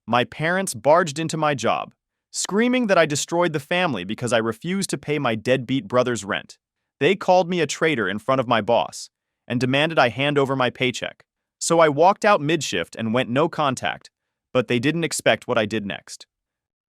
My parents barged into my job, screaming that I destroyed the family because I refused to pay my deadbeat brother's rent. They called me a traitor in front of my boss and demanded I hand over my paycheck. So I walked out mid-shift and went no contact, but they didn't expect what I did next.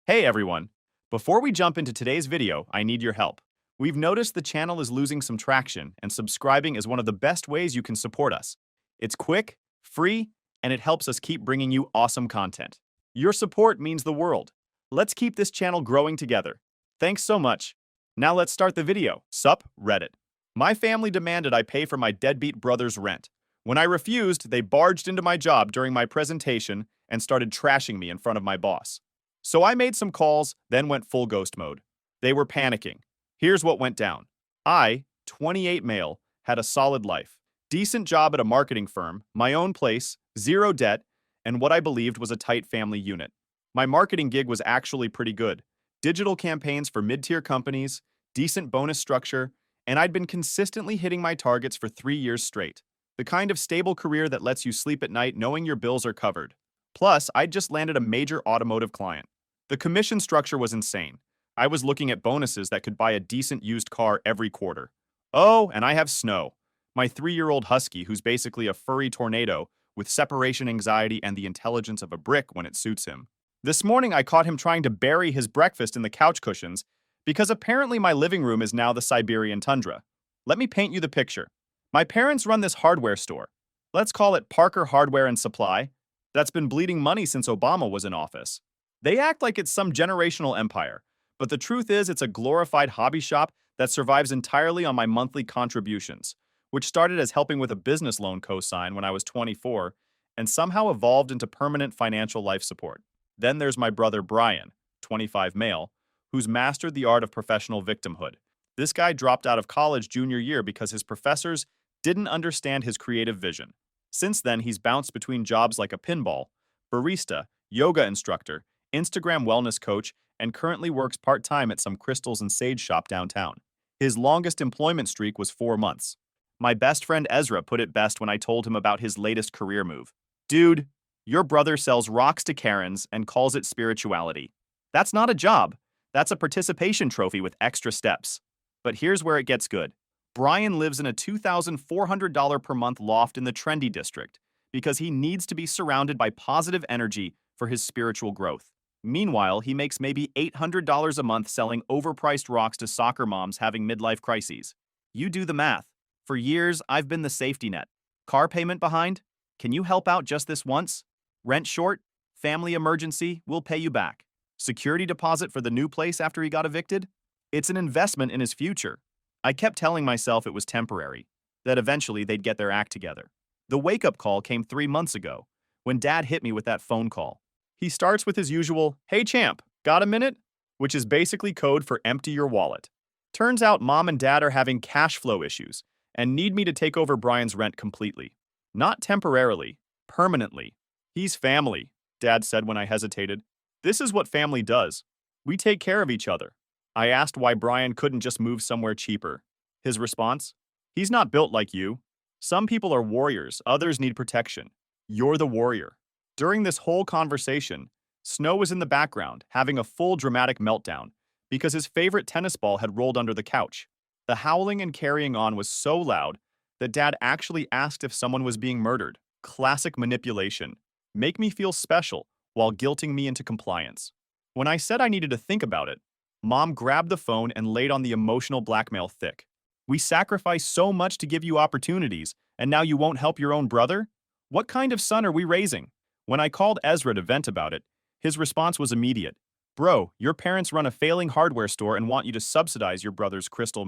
Hey everyone! Before we jump into today's video, I need your help. We've noticed the channel is losing some traction, and subscribing is one of the best ways you can support us. It's quick, free, and it helps us keep bringing you awesome content. Your support means the world. Let's keep this channel growing together. Thanks so much. Now let's start the video. Sup, Reddit. My family demanded I pay for my deadbeat brother's rent. When I refused, they barged into my job during my presentation and started trashing me in front of my boss. So I made some calls, then went full ghost mode. They were panicking. Here's what went down. I, 28 male, had a solid life. Decent job at a marketing firm, my own place, zero debt, and what I believed was a tight family unit. My marketing gig was actually pretty good. Digital campaigns for mid-tier companies, decent bonus structure, and I'd been consistently hitting my targets for 3 years straight. The kind of stable career that lets you sleep at night knowing your bills are covered. Plus, I'd just landed a major automotive client. The commission structure was insane. I was looking at bonuses that could buy a decent used car every quarter. Oh, and I have Snow, my 3-year-old husky who's basically a furry tornado with separation anxiety and the intelligence of a brick when it suits him. This morning I caught him trying to bury his breakfast in the couch cushions because apparently my living room is now the Siberian tundra. Let me paint you the picture. My parents run this hardware store. Let's call it Parker Hardware and Supply. That's been bleeding money since Obama was in office. They act like it's some generational empire, but the truth is it's a glorified hobby shop that survives entirely on my monthly contributions, which started as helping with a business loan cosign when I was 24 and somehow evolved into permanent financial life support. Then there's my brother Brian, 25 male, who's mastered the art of professional victimhood. This guy dropped out of college junior year because his professors didn't understand his creative vision. Since then, he's bounced between jobs like a pinball, barista, yoga instructor, Instagram wellness coach, and currently works part-time at some crystals and sage shop downtown. His longest employment streak was 4 months. My best friend Ezra put it best when I told him about his latest career move. Dude, your brother sells rocks to Karens and calls it spirituality. That's not a job. That's a participation trophy with extra steps. But here's where it gets good. Brian lives in a $2,400 per month loft in the trendy district because he needs to be surrounded by positive energy for his spiritual growth. Meanwhile, he makes maybe $800 a month selling overpriced rocks to soccer moms having midlife crises. You do the math. For years, I've been the safety net. Car payment behind? Can you help out just this once? Rent short? Family emergency? We'll pay you back. Security deposit for the new place after he got evicted? It's an investment in his future. I kept telling myself it was temporary, that eventually they'd get their act together. The wake-up call came 3 months ago, when Dad hit me with that phone call. He starts with his usual, "Hey champ, got a minute?" which is basically code for empty your wallet. Turns out Mom and Dad are having cash flow issues and need me to take over Brian's rent completely. Not temporarily, permanently. He's family, Dad said when I hesitated. This is what family does. We take care of each other. I asked why Brian couldn't just move somewhere cheaper. His response? He's not built like you. Some people are warriors, others need protection. You're the warrior. During this whole conversation, Snow was in the background, having a full dramatic meltdown, because his favorite tennis ball had rolled under the couch. The howling and carrying on was so loud that Dad actually asked if someone was being murdered. Classic manipulation. Make me feel special while guilting me into compliance. When I said I needed to think about it, Mom grabbed the phone and laid on the emotional blackmail thick. We sacrifice so much to give you opportunities, and now you won't help your own brother? What kind of son are we raising? When I called Ezra to vent about it, his response was immediate. Bro, your parents run a failing hardware store and want you to subsidize your brother's crystal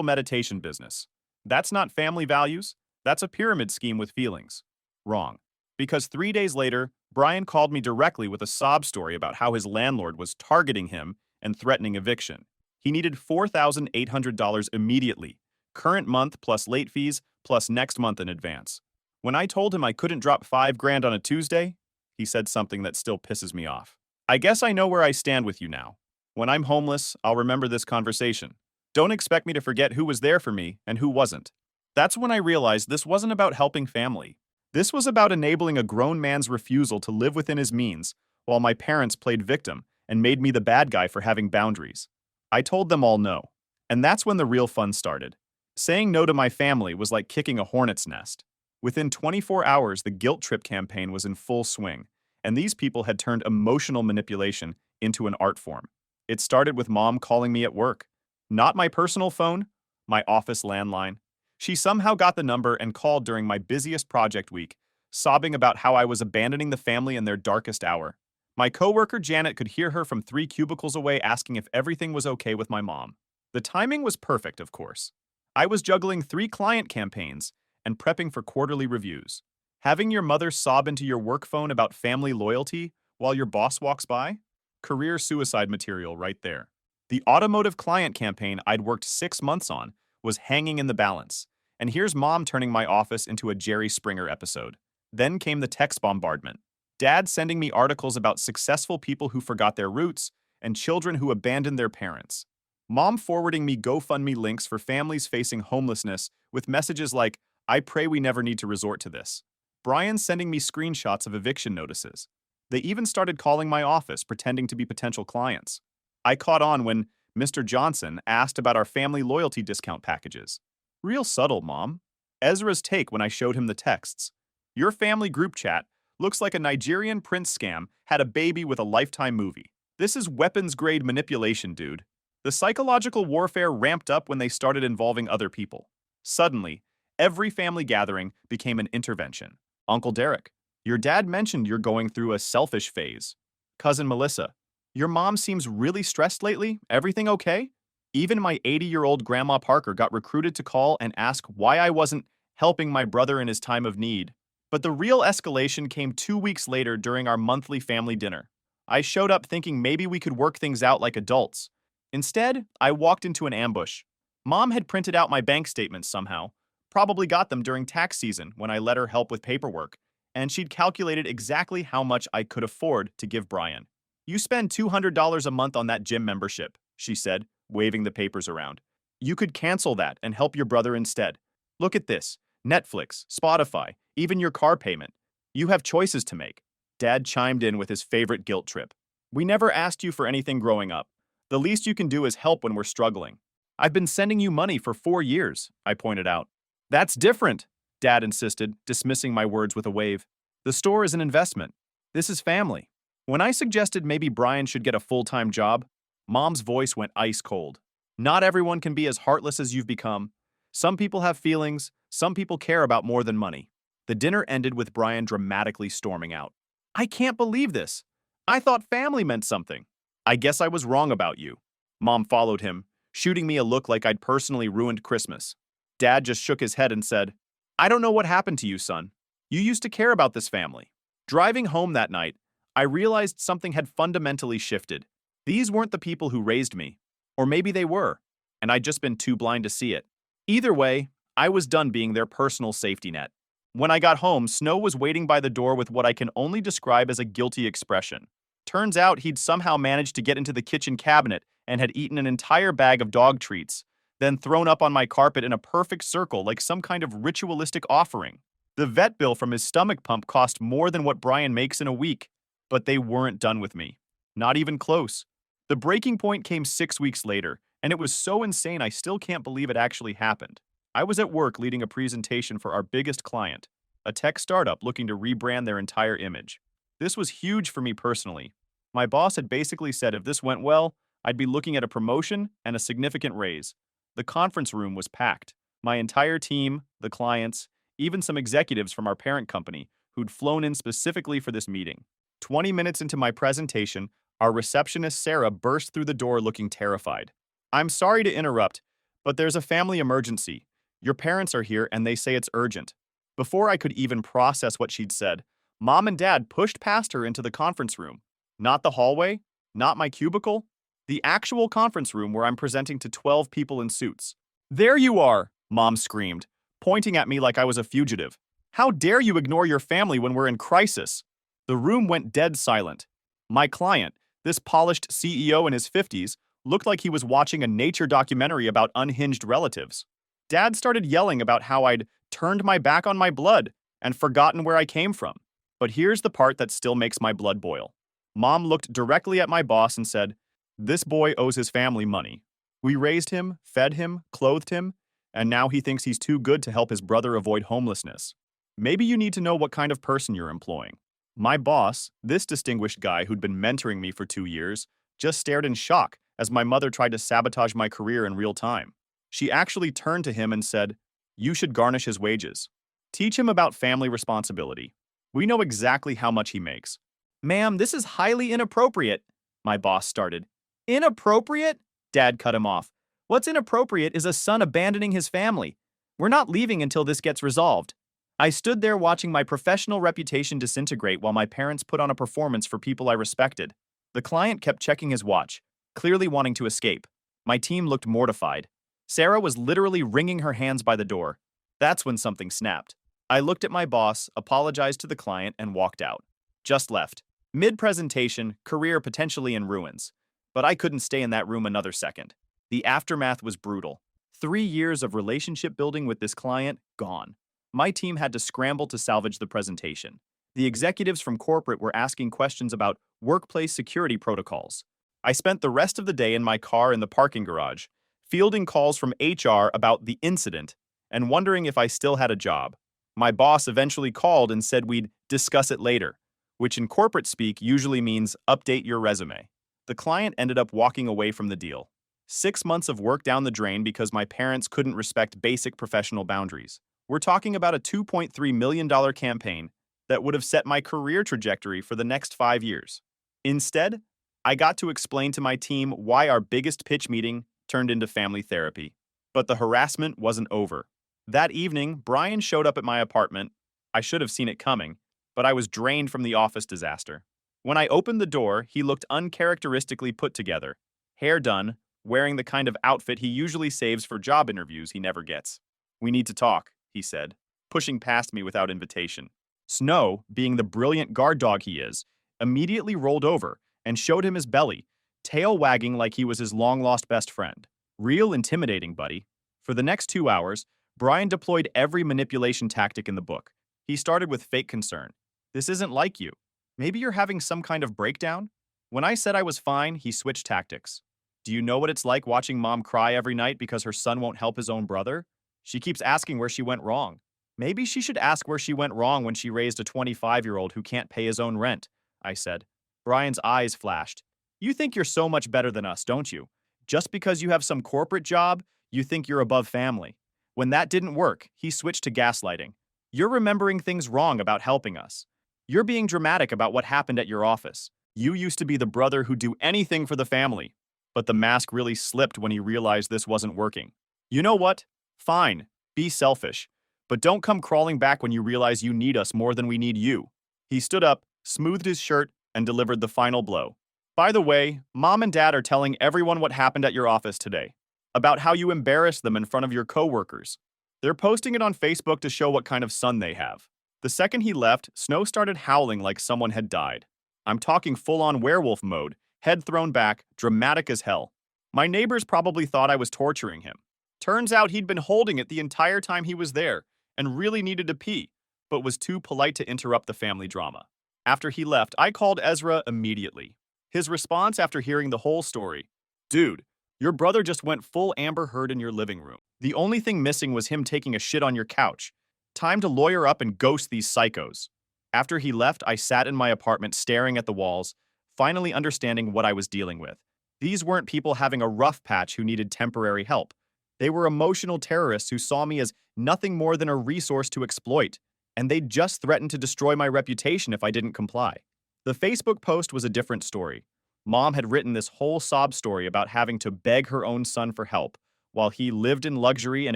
meditation business. That's not family values. That's a pyramid scheme with feelings. Wrong. Because 3 days later, Brian called me directly with a sob story about how his landlord was targeting him and threatening eviction. He needed $4,800 immediately, current month plus late fees plus next month in advance. When I told him I couldn't drop $5,000 on a Tuesday, he said something that still pisses me off. I guess I know where I stand with you now. When I'm homeless, I'll remember this conversation. Don't expect me to forget who was there for me and who wasn't. That's when I realized this wasn't about helping family. This was about enabling a grown man's refusal to live within his means, while my parents played victim and made me the bad guy for having boundaries. I told them all no. And that's when the real fun started. Saying no to my family was like kicking a hornet's nest. Within 24 hours, the guilt trip campaign was in full swing, and these people had turned emotional manipulation into an art form. It started with mom calling me at work. Not my personal phone, my office landline. She somehow got the number and called during my busiest project week, sobbing about how I was abandoning the family in their darkest hour. My coworker Janet could hear her from 3 cubicles away asking if everything was okay with my mom. The timing was perfect, of course. I was juggling 3 client campaigns and prepping for quarterly reviews. Having your mother sob into your work phone about family loyalty while your boss walks by? Career suicide material right there. The automotive client campaign I'd worked 6 months on was hanging in the balance, and here's mom turning my office into a Jerry Springer episode. Then came the text bombardment. Dad sending me articles about successful people who forgot their roots and children who abandoned their parents. Mom forwarding me GoFundMe links for families facing homelessness with messages like, I pray we never need to resort to this. Brian sending me screenshots of eviction notices. They even started calling my office, pretending to be potential clients. I caught on when Mr. Johnson asked about our family loyalty discount packages. Real subtle, Mom. Ezra's take when I showed him the texts. Your family group chat looks like a Nigerian prince scam had a baby with a Lifetime movie. This is weapons-grade manipulation, dude. The psychological warfare ramped up when they started involving other people. Suddenly, every family gathering became an intervention. Uncle Derek, your dad mentioned you're going through a selfish phase. Cousin Melissa, your mom seems really stressed lately. Everything okay? Even my 80-year-old Grandma Parker got recruited to call and ask why I wasn't helping my brother in his time of need. But the real escalation came 2 weeks later during our monthly family dinner. I showed up thinking maybe we could work things out like adults. Instead, I walked into an ambush. Mom had printed out my bank statements somehow, probably got them during tax season when I let her help with paperwork, and she'd calculated exactly how much I could afford to give Brian. You spend $200 a month on that gym membership, she said, waving the papers around. You could cancel that and help your brother instead. Look at this. Netflix, Spotify, even your car payment. You have choices to make. Dad chimed in with his favorite guilt trip. We never asked you for anything growing up. The least you can do is help when we're struggling. I've been sending you money for 4 years, I pointed out. That's different, Dad insisted, dismissing my words with a wave. The store is an investment. This is family. When I suggested maybe Brian should get a full-time job, Mom's voice went ice cold. Not everyone can be as heartless as you've become. Some people have feelings, some people care about more than money. The dinner ended with Brian dramatically storming out. I can't believe this. I thought family meant something. I guess I was wrong about you. Mom followed him, shooting me a look like I'd personally ruined Christmas. Dad just shook his head and said, I don't know what happened to you, son. You used to care about this family. Driving home that night, I realized something had fundamentally shifted. These weren't the people who raised me. Or maybe they were, and I'd just been too blind to see it. Either way, I was done being their personal safety net. When I got home, Snow was waiting by the door with what I can only describe as a guilty expression. Turns out he'd somehow managed to get into the kitchen cabinet and had eaten an entire bag of dog treats, then thrown up on my carpet in a perfect circle like some kind of ritualistic offering. The vet bill from his stomach pump cost more than what Brian makes in a week, but they weren't done with me. Not even close. The breaking point came 6 weeks later, and it was so insane I still can't believe it actually happened. I was at work leading a presentation for our biggest client, a tech startup looking to rebrand their entire image. This was huge for me personally. My boss had basically said if this went well, I'd be looking at a promotion and a significant raise. The conference room was packed. My entire team, the clients, even some executives from our parent company who'd flown in specifically for this meeting. 20 minutes into my presentation, our receptionist Sarah burst through the door looking terrified. I'm sorry to interrupt, but there's a family emergency. Your parents are here and they say it's urgent. Before I could even process what she'd said, Mom and Dad pushed past her into the conference room. Not the hallway, not my cubicle, the actual conference room where I'm presenting to 12 people in suits. There you are, Mom screamed, pointing at me like I was a fugitive. How dare you ignore your family when we're in crisis? The room went dead silent. My client, this polished CEO in his 50s, looked like he was watching a nature documentary about unhinged relatives. Dad started yelling about how I'd turned my back on my blood and forgotten where I came from. But here's the part that still makes my blood boil. Mom looked directly at my boss and said, "This boy owes his family money. We raised him, fed him, clothed him, and now he thinks he's too good to help his brother avoid homelessness. Maybe you need to know what kind of person you're employing." My boss, this distinguished guy who'd been mentoring me for 2 years, just stared in shock as my mother tried to sabotage my career in real time. She actually turned to him and said, "You should garnish his wages. Teach him about family responsibility. We know exactly how much he makes." "Ma'am, this is highly inappropriate," my boss started. "Inappropriate?" Dad cut him off. "What's inappropriate is a son abandoning his family. We're not leaving until this gets resolved." I stood there watching my professional reputation disintegrate while my parents put on a performance for people I respected. The client kept checking his watch, clearly wanting to escape. My team looked mortified. Sarah was literally wringing her hands by the door. That's when something snapped. I looked at my boss, apologized to the client, and walked out. Just left. Mid-presentation, career potentially in ruins. But I couldn't stay in that room another second. The aftermath was brutal. 3 years of relationship building with this client, gone. My team had to scramble to salvage the presentation. The executives from corporate were asking questions about workplace security protocols. I spent the rest of the day in my car in the parking garage, fielding calls from HR about the incident and wondering if I still had a job. My boss eventually called and said we'd discuss it later, which in corporate speak usually means update your resume. The client ended up walking away from the deal. 6 months of work down the drain because my parents couldn't respect basic professional boundaries. We're talking about a $2.3 million campaign that would have set my career trajectory for the next 5 years. Instead, I got to explain to my team why our biggest pitch meeting turned into family therapy. But the harassment wasn't over. That evening, Brian showed up at my apartment. I should have seen it coming, but I was drained from the office disaster. When I opened the door, he looked uncharacteristically put together. Hair done, wearing the kind of outfit he usually saves for job interviews he never gets. "We need to talk," he said, pushing past me without invitation. Snow, being the brilliant guard dog he is, immediately rolled over and showed him his belly, tail wagging like he was his long-lost best friend. Real intimidating, buddy. For the next 2 hours, Brian deployed every manipulation tactic in the book. He started with fake concern. "This isn't like you. Maybe you're having some kind of breakdown?" When I said I was fine, he switched tactics. "Do you know what it's like watching mom cry every night because her son won't help his own brother? She keeps asking where she went wrong. Maybe she should ask where she went wrong when she raised a 25-year-old who can't pay his own rent," I said. Brian's eyes flashed. "You think you're so much better than us, don't you? Just because you have some corporate job, you think you're above family." When that didn't work, he switched to gaslighting. "You're remembering things wrong about helping us. You're being dramatic about what happened at your office. You used to be the brother who'd do anything for the family." But the mask really slipped when he realized this wasn't working. "You know what? Fine, be selfish. But don't come crawling back when you realize you need us more than we need you." He stood up, smoothed his shirt, and delivered the final blow. "By the way, Mom and Dad are telling everyone what happened at your office today, about how you embarrassed them in front of your coworkers. They're posting it on Facebook to show what kind of son they have." The second he left, Snow started howling like someone had died. I'm talking full-on werewolf mode, head thrown back, dramatic as hell. My neighbors probably thought I was torturing him. Turns out he'd been holding it the entire time he was there and really needed to pee, but was too polite to interrupt the family drama. After he left, I called Ezra immediately. His response after hearing the whole story: "Dude, your brother just went full Amber Heard in your living room. The only thing missing was him taking a shit on your couch. Time to lawyer up and ghost these psychos." After he left, I sat in my apartment staring at the walls, finally understanding what I was dealing with. These weren't people having a rough patch who needed temporary help. They were emotional terrorists who saw me as nothing more than a resource to exploit, and they'd just threatened to destroy my reputation if I didn't comply. The Facebook post was a different story. Mom had written this whole sob story about having to beg her own son for help, while he lived in luxury and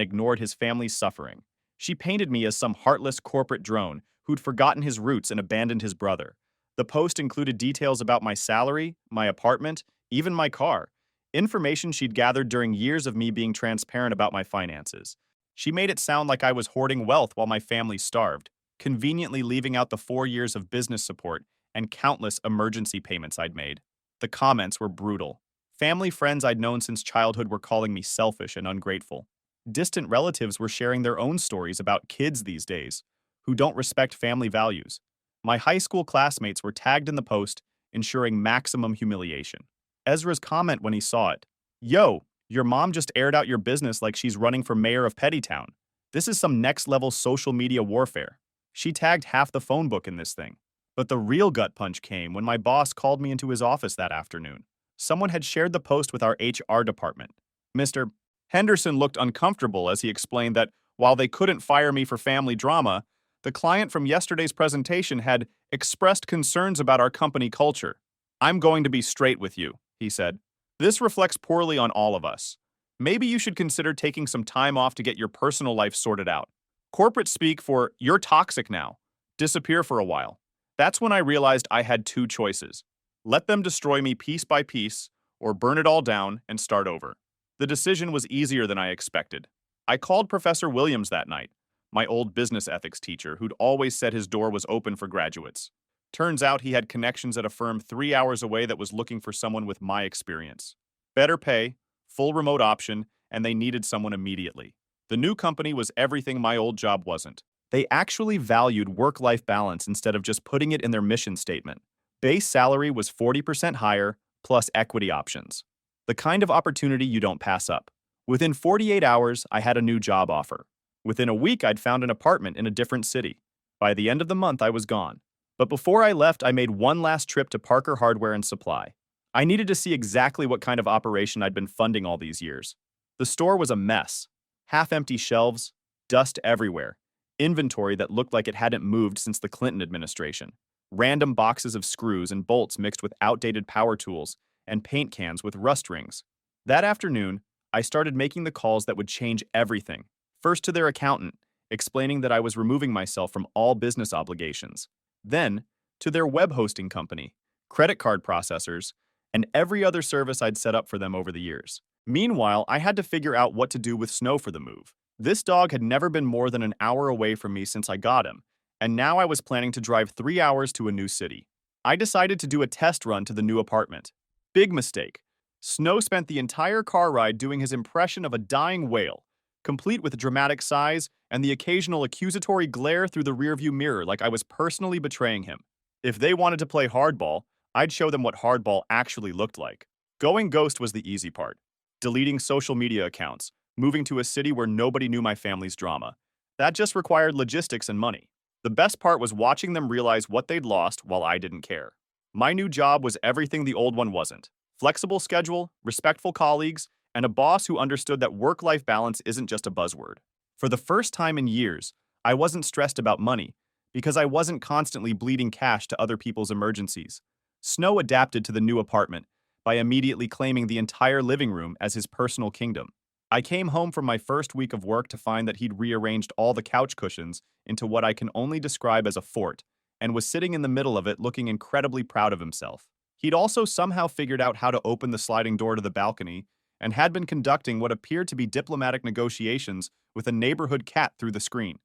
ignored his family's suffering. She painted me as some heartless corporate drone who'd forgotten his roots and abandoned his brother. The post included details about my salary, my apartment, even my car, information she'd gathered during years of me being transparent about my finances. She made it sound like I was hoarding wealth while my family starved, conveniently leaving out the 4 years of business support and countless emergency payments I'd made. The comments were brutal. Family friends I'd known since childhood were calling me selfish and ungrateful. Distant relatives were sharing their own stories about kids these days, who don't respect family values. My high school classmates were tagged in the post, ensuring maximum humiliation. Ezra's comment when he saw it: "Yo, your mom just aired out your business like she's running for mayor of Pettytown. This is some next-level social media warfare." She tagged half the phone book in this thing. But the real gut punch came when my boss called me into his office that afternoon. Someone had shared the post with our HR department. Mr. Henderson looked uncomfortable as he explained that while they couldn't fire me for family drama, the client from yesterday's presentation had expressed concerns about our company culture. "I'm going to be straight with you," he said. "This reflects poorly on all of us. Maybe you should consider taking some time off to get your personal life sorted out. Corporate speak for 'you're toxic now.' Disappear for a while." That's when I realized I had two choices: let them destroy me piece by piece, or burn it all down and start over. The decision was easier than I expected. I called Professor Williams that night, my old business ethics teacher who'd always said his door was open for graduates. Turns out he had connections at a firm 3 hours away that was looking for someone with my experience. Better pay, full remote option, and they needed someone immediately. The new company was everything my old job wasn't. They actually valued work-life balance instead of just putting it in their mission statement. Base salary was 40% higher, plus equity options. The kind of opportunity you don't pass up. Within 48 hours, I had a new job offer. Within a week, I'd found an apartment in a different city. By the end of the month, I was gone. But before I left, I made one last trip to Parker Hardware and Supply. I needed to see exactly what kind of operation I'd been funding all these years. The store was a mess. Half-empty shelves, dust everywhere, inventory that looked like it hadn't moved since the Clinton administration, random boxes of screws and bolts mixed with outdated power tools, and paint cans with rust rings. That afternoon, I started making the calls that would change everything. First to their accountant, explaining that I was removing myself from all business obligations. Then, to their web hosting company, credit card processors, and every other service I'd set up for them over the years. Meanwhile, I had to figure out what to do with Snow for the move. This dog had never been more than an hour away from me since I got him, and now I was planning to drive 3 hours to a new city. I decided to do a test run to the new apartment. Big mistake. Snow spent the entire car ride doing his impression of a dying whale, complete with dramatic sighs and the occasional accusatory glare through the rearview mirror like I was personally betraying him. If they wanted to play hardball, I'd show them what hardball actually looked like. Going ghost was the easy part. Deleting social media accounts, moving to a city where nobody knew my family's drama. That just required logistics and money. The best part was watching them realize what they'd lost while I didn't care. My new job was everything the old one wasn't. Flexible schedule, respectful colleagues, and a boss who understood that work-life balance isn't just a buzzword. For the first time in years, I wasn't stressed about money because I wasn't constantly bleeding cash to other people's emergencies. Snow adapted to the new apartment by immediately claiming the entire living room as his personal kingdom. I came home from my first week of work to find that he'd rearranged all the couch cushions into what I can only describe as a fort, and was sitting in the middle of it looking incredibly proud of himself. He'd also somehow figured out how to open the sliding door to the balcony and had been conducting what appeared to be diplomatic negotiations with a neighborhood cat through the screen.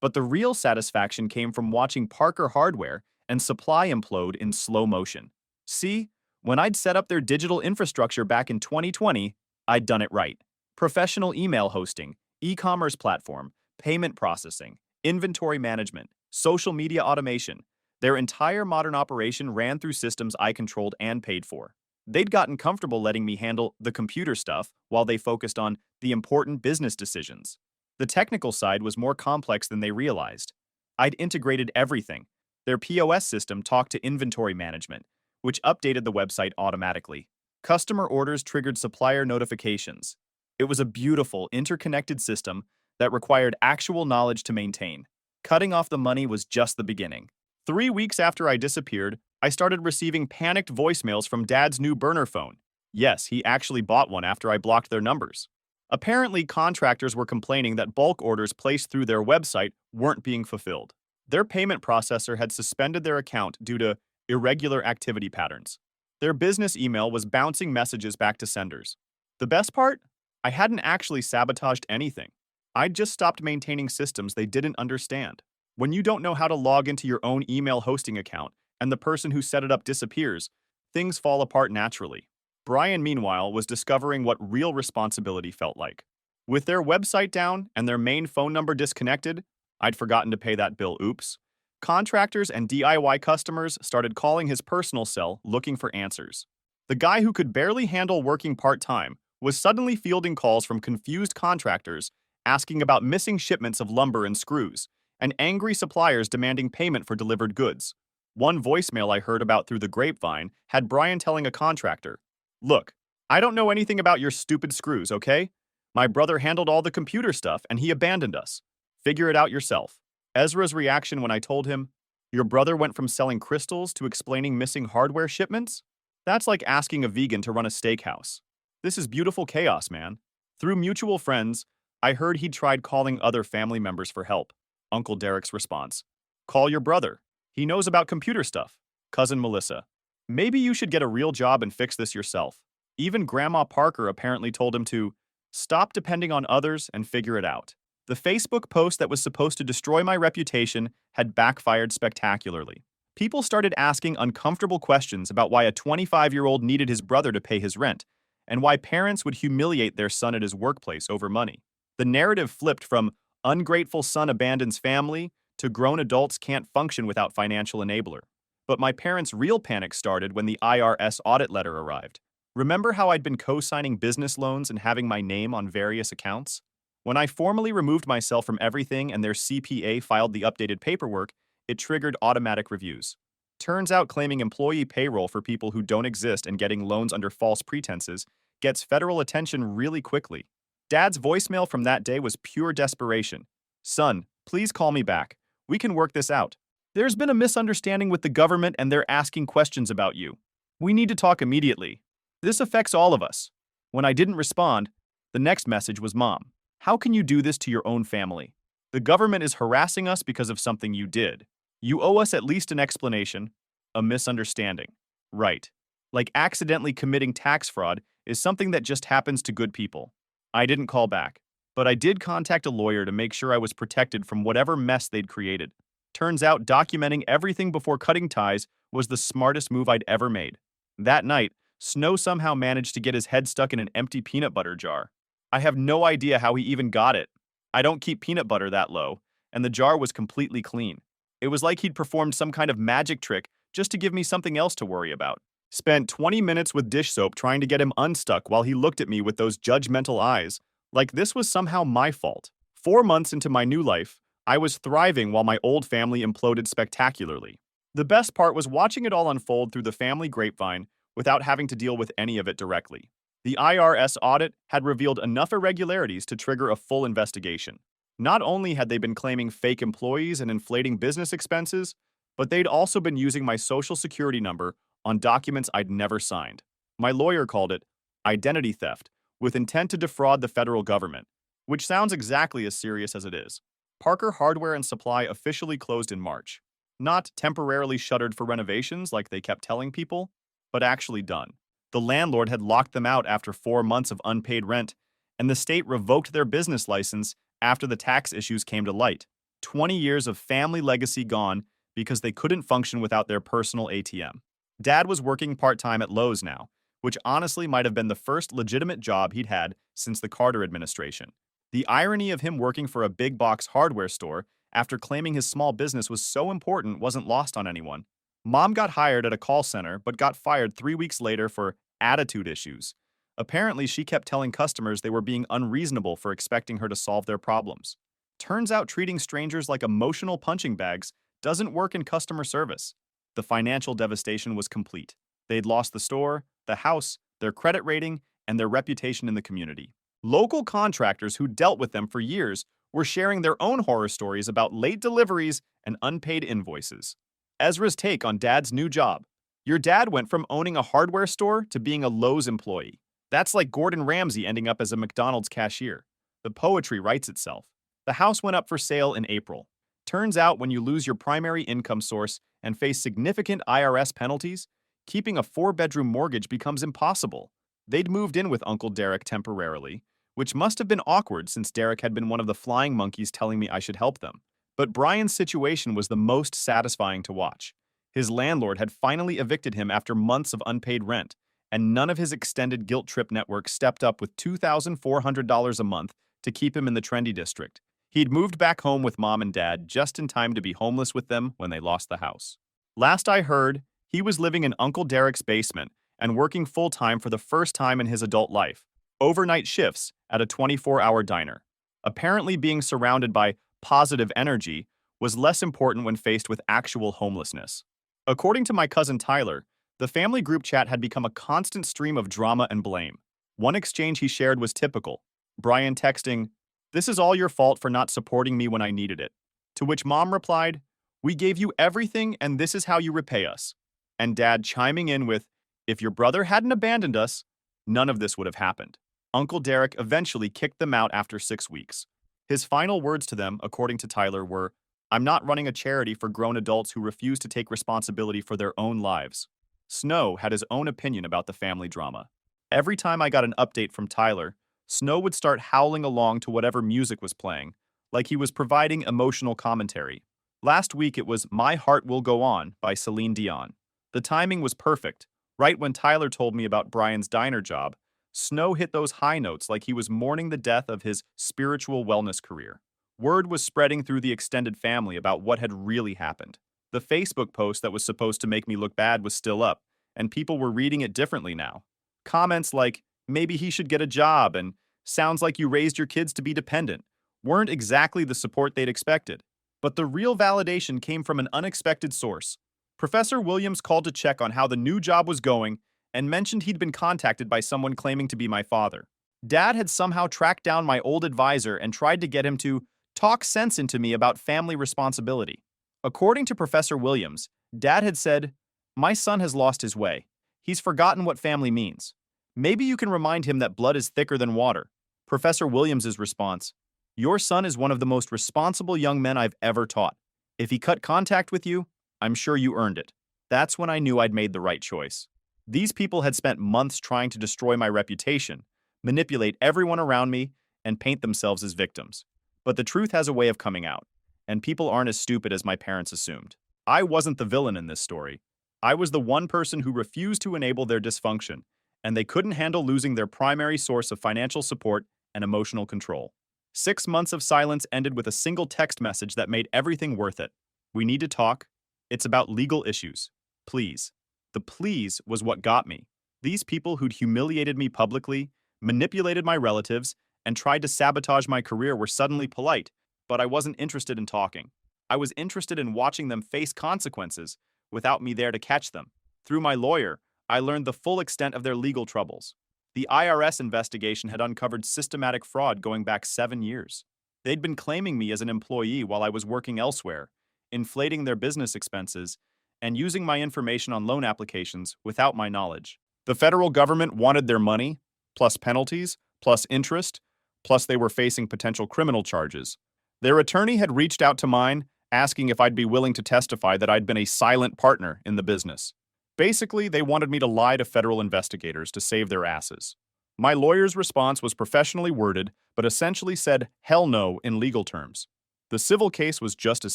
But the real satisfaction came from watching Parker Hardware and Supply implode in slow motion. See, when I'd set up their digital infrastructure back in 2020, I'd done it right. Professional email hosting, e-commerce platform, payment processing, inventory management, social media automation. Their entire modern operation ran through systems I controlled and paid for. They'd gotten comfortable letting me handle the computer stuff while they focused on the important business decisions. The technical side was more complex than they realized. I'd integrated everything. Their POS system talked to inventory management, which updated the website automatically. Customer orders triggered supplier notifications. It was a beautiful, interconnected system that required actual knowledge to maintain. Cutting off the money was just the beginning. 3 weeks after I disappeared, I started receiving panicked voicemails from Dad's new burner phone. Yes, he actually bought one after I blocked their numbers. Apparently, contractors were complaining that bulk orders placed through their website weren't being fulfilled. Their payment processor had suspended their account due to irregular activity patterns. Their business email was bouncing messages back to senders. The best part? I hadn't actually sabotaged anything. I'd just stopped maintaining systems they didn't understand. When you don't know how to log into your own email hosting account and the person who set it up disappears, things fall apart naturally. Brian, meanwhile, was discovering what real responsibility felt like. With their website down and their main phone number disconnected, I'd forgotten to pay that bill, oops. Contractors and DIY customers started calling his personal cell looking for answers. The guy who could barely handle working part-time was suddenly fielding calls from confused contractors asking about missing shipments of lumber and screws, and angry suppliers demanding payment for delivered goods. One voicemail I heard about through the grapevine had Brian telling a contractor, "Look, I don't know anything about your stupid screws, okay? My brother handled all the computer stuff and he abandoned us. Figure it out yourself." Ezra's reaction when I told him, "Your brother went from selling crystals to explaining missing hardware shipments?" That's like asking a vegan to run a steakhouse. This is beautiful chaos, man. Through mutual friends, I heard he'd tried calling other family members for help. Uncle Derek's response, "Call your brother. He knows about computer stuff." Cousin Melissa, "Maybe you should get a real job and fix this yourself." Even Grandma Parker apparently told him to stop depending on others and figure it out. The Facebook post that was supposed to destroy my reputation had backfired spectacularly. People started asking uncomfortable questions about why a 25-year-old needed his brother to pay his rent, and why parents would humiliate their son at his workplace over money. The narrative flipped from ungrateful son abandons family to grown adults can't function without financial enabler. But my parents' real panic started when the IRS audit letter arrived. Remember how I'd been co-signing business loans and having my name on various accounts? When I formally removed myself from everything and their CPA filed the updated paperwork, it triggered automatic reviews. Turns out claiming employee payroll for people who don't exist and getting loans under false pretenses gets federal attention really quickly. Dad's voicemail from that day was pure desperation. "Son, please call me back. We can work this out. There's been a misunderstanding with the government and they're asking questions about you. We need to talk immediately. This affects all of us." When I didn't respond, the next message was, "Mom, how can you do this to your own family? The government is harassing us because of something you did. You owe us at least an explanation." A misunderstanding. Right. Like accidentally committing tax fraud is something that just happens to good people. I didn't call back, but I did contact a lawyer to make sure I was protected from whatever mess they'd created. Turns out documenting everything before cutting ties was the smartest move I'd ever made. That night, Snow somehow managed to get his head stuck in an empty peanut butter jar. I have no idea how he even got it. I don't keep peanut butter that low, and the jar was completely clean. It was like he'd performed some kind of magic trick just to give me something else to worry about. Spent 20 minutes with dish soap trying to get him unstuck while he looked at me with those judgmental eyes, like this was somehow my fault. 4 months into my new life, I was thriving while my old family imploded spectacularly. The best part was watching it all unfold through the family grapevine without having to deal with any of it directly. The IRS audit had revealed enough irregularities to trigger a full investigation. Not only had they been claiming fake employees and inflating business expenses, but they'd also been using my social security number on documents I'd never signed. My lawyer called it identity theft with intent to defraud the federal government, which sounds exactly as serious as it is. Parker Hardware and Supply officially closed in March. Not temporarily shuttered for renovations like they kept telling people, but actually done. The landlord had locked them out after 4 months of unpaid rent, and the state revoked their business license after the tax issues came to light. 20 years of family legacy gone because they couldn't function without their personal ATM. Dad was working part-time at Lowe's now, which honestly might have been the first legitimate job he'd had since the Carter administration. The irony of him working for a big box hardware store after claiming his small business was so important wasn't lost on anyone. Mom got hired at a call center but got fired 3 weeks later for attitude issues. Apparently, she kept telling customers they were being unreasonable for expecting her to solve their problems. Turns out treating strangers like emotional punching bags doesn't work in customer service. The financial devastation was complete. They'd lost the store, the house, their credit rating, and their reputation in the community. Local contractors who dealt with them for years were sharing their own horror stories about late deliveries and unpaid invoices. Ezra's take on Dad's new job. Your dad went from owning a hardware store to being a Lowe's employee. That's like Gordon Ramsay ending up as a McDonald's cashier. The poetry writes itself. The house went up for sale in April. Turns out when you lose your primary income source and face significant IRS penalties, keeping a 4-bedroom mortgage becomes impossible. They'd moved in with Uncle Derek temporarily, which must have been awkward since Derek had been one of the flying monkeys telling me I should help them. But Brian's situation was the most satisfying to watch. His landlord had finally evicted him after months of unpaid rent, and none of his extended guilt trip network stepped up with $2,400 a month to keep him in the trendy district. He'd moved back home with mom and dad just in time to be homeless with them when they lost the house. Last I heard, he was living in Uncle Derek's basement and working full-time for the first time in his adult life, overnight shifts at a 24-hour diner. Apparently being surrounded by positive energy was less important when faced with actual homelessness. According to my cousin Tyler, the family group chat had become a constant stream of drama and blame. One exchange he shared was typical. Brian texting, "This is all your fault for not supporting me when I needed it." To which mom replied, "We gave you everything and this is how you repay us." And dad chiming in with, "If your brother hadn't abandoned us, none of this would have happened." Uncle Derek eventually kicked them out after 6 weeks. His final words to them, according to Tyler, were, "I'm not running a charity for grown adults who refuse to take responsibility for their own lives." Snow had his own opinion about the family drama. Every time I got an update from Tyler, Snow would start howling along to whatever music was playing, like he was providing emotional commentary. Last week it was My Heart Will Go On by Celine Dion. The timing was perfect. Right when Tyler told me about Brian's diner job, Snow hit those high notes like he was mourning the death of his spiritual wellness career. Word was spreading through the extended family about what had really happened. The Facebook post that was supposed to make me look bad was still up, and people were reading it differently now. Comments like, "Maybe he should get a job," and "Sounds like you raised your kids to be dependent," weren't exactly the support they'd expected. But the real validation came from an unexpected source. Professor Williams called to check on how the new job was going and mentioned he'd been contacted by someone claiming to be my father. Dad had somehow tracked down my old advisor and tried to get him to talk sense into me about family responsibility. According to Professor Williams, Dad had said, "My son has lost his way. He's forgotten what family means. Maybe you can remind him that blood is thicker than water." Professor Williams's response, "Your son is one of the most responsible young men I've ever taught. If he cut contact with you, I'm sure you earned it." That's when I knew I'd made the right choice. These people had spent months trying to destroy my reputation, manipulate everyone around me, and paint themselves as victims. But the truth has a way of coming out, and people aren't as stupid as my parents assumed. I wasn't the villain in this story. I was the one person who refused to enable their dysfunction, and they couldn't handle losing their primary source of financial support and emotional control. 6 months of silence ended with a single text message that made everything worth it. "We need to talk. It's about legal issues. Please." The please was what got me. These people who'd humiliated me publicly, manipulated my relatives, and tried to sabotage my career were suddenly polite, but I wasn't interested in talking. I was interested in watching them face consequences without me there to catch them. Through my lawyer, I learned the full extent of their legal troubles. The IRS investigation had uncovered systematic fraud going back 7 years. They'd been claiming me as an employee while I was working elsewhere, inflating their business expenses, and using my information on loan applications without my knowledge. The federal government wanted their money, plus penalties, plus interest, plus they were facing potential criminal charges. Their attorney had reached out to mine, asking if I'd be willing to testify that I'd been a silent partner in the business. Basically, they wanted me to lie to federal investigators to save their asses. My lawyer's response was professionally worded, but essentially said hell no in legal terms. The civil case was just as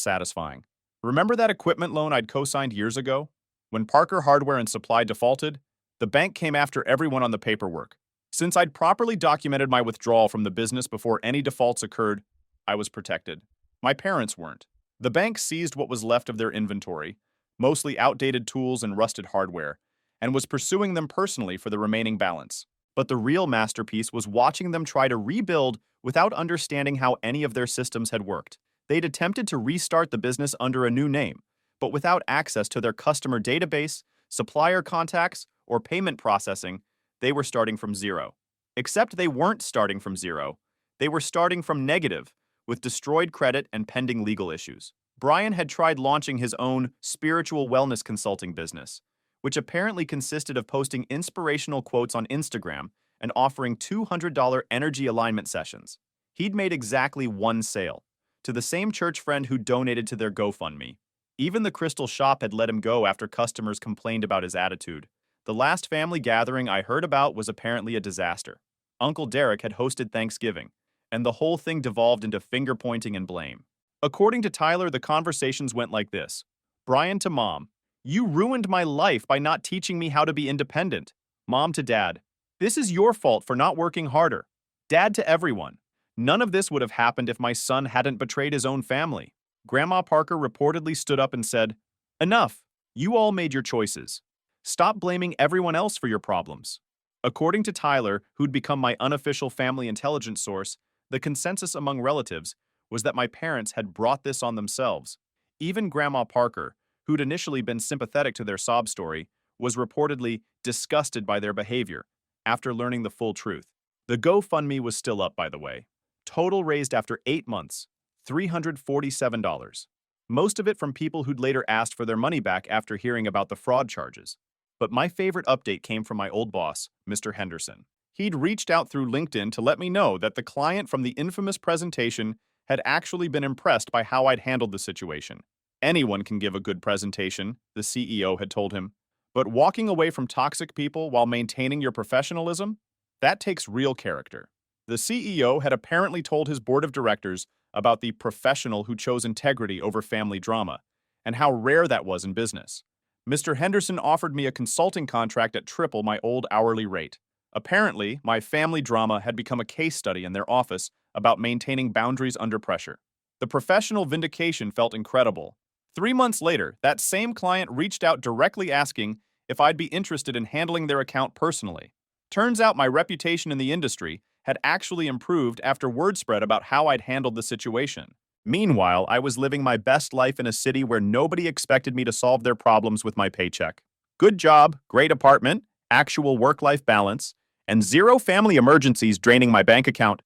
satisfying. Remember that equipment loan I'd co-signed years ago? When Parker Hardware and Supply defaulted, the bank came after everyone on the paperwork. Since I'd properly documented my withdrawal from the business before any defaults occurred, I was protected. My parents weren't. The bank seized what was left of their inventory, mostly outdated tools and rusted hardware, and was pursuing them personally for the remaining balance. But the real masterpiece was watching them try to rebuild without understanding how any of their systems had worked. They'd attempted to restart the business under a new name, but without access to their customer database, supplier contacts, or payment processing, they were starting from zero. Except they weren't starting from zero. They were starting from negative, with destroyed credit and pending legal issues. Brian had tried launching his own spiritual wellness consulting business, which apparently consisted of posting inspirational quotes on Instagram and offering $200 energy alignment sessions. He'd made exactly one sale, to the same church friend who donated to their GoFundMe. Even the crystal shop had let him go after customers complained about his attitude. The last family gathering I heard about was apparently a disaster. Uncle Derek had hosted Thanksgiving, and the whole thing devolved into finger-pointing and blame. According to Tyler, the conversations went like this. Brian to Mom, "You ruined my life by not teaching me how to be independent." Mom to Dad, "This is your fault for not working harder." Dad to everyone, None of this would have happened if my son hadn't betrayed his own family. Grandma Parker reportedly stood up and said, "Enough. You all made your choices. Stop blaming everyone else for your problems." According to Tyler, who'd become my unofficial family intelligence source, the consensus among relatives was that my parents had brought this on themselves. Even Grandma Parker, who'd initially been sympathetic to their sob story, was reportedly disgusted by their behavior after learning the full truth. The GoFundMe was still up, by the way. Total raised after 8 months, $347. Most of it from people who'd later asked for their money back after hearing about the fraud charges. But my favorite update came from my old boss, Mr. Henderson. He'd reached out through LinkedIn to let me know that the client from the infamous presentation had actually been impressed by how I'd handled the situation. "Anyone can give a good presentation," the CEO had told him. "But walking away from toxic people while maintaining your professionalism? That takes real character." The CEO had apparently told his board of directors about the professional who chose integrity over family drama, and how rare that was in business. Mr. Henderson offered me a consulting contract at triple my old hourly rate. Apparently, my family drama had become a case study in their office about maintaining boundaries under pressure. The professional vindication felt incredible. 3 months later, that same client reached out directly asking if I'd be interested in handling their account personally. Turns out my reputation in the industry had actually improved after word spread about how I'd handled the situation. Meanwhile, I was living my best life in a city where nobody expected me to solve their problems with my paycheck. Good job, great apartment, actual work-life balance, and zero family emergencies draining my bank account.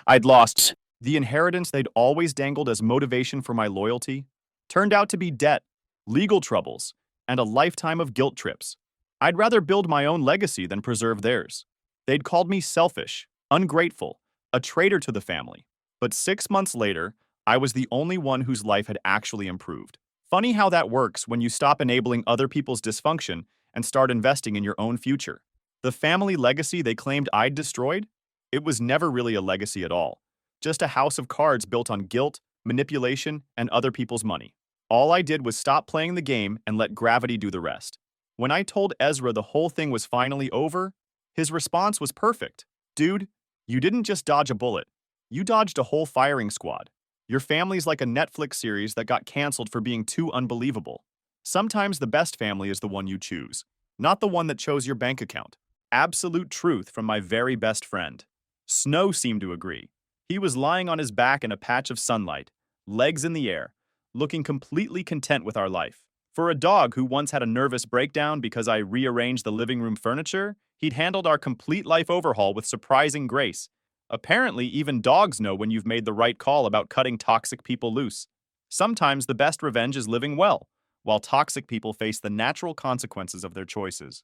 I'd lost the inheritance they'd always dangled as motivation for my loyalty. Turned out to be debt, legal troubles, and a lifetime of guilt trips. I'd rather build my own legacy than preserve theirs. They'd called me selfish, ungrateful, a traitor to the family. But 6 months later, I was the only one whose life had actually improved. Funny how that works when you stop enabling other people's dysfunction and start investing in your own future. The family legacy they claimed I'd destroyed? It was never really a legacy at all. Just a house of cards built on guilt, manipulation, and other people's money. All I did was stop playing the game and let gravity do the rest. When I told Ezra the whole thing was finally over, his response was perfect. "Dude, you didn't just dodge a bullet. You dodged a whole firing squad. Your family's like a Netflix series that got canceled for being too unbelievable. Sometimes the best family is the one you choose, not the one that chose your bank account." Absolute truth from my very best friend. Snow seemed to agree. He was lying on his back in a patch of sunlight, legs in the air, looking completely content with our life. For a dog who once had a nervous breakdown because I rearranged the living room furniture, he'd handled our complete life overhaul with surprising grace. Apparently, even dogs know when you've made the right call about cutting toxic people loose. Sometimes the best revenge is living well, while toxic people face the natural consequences of their choices.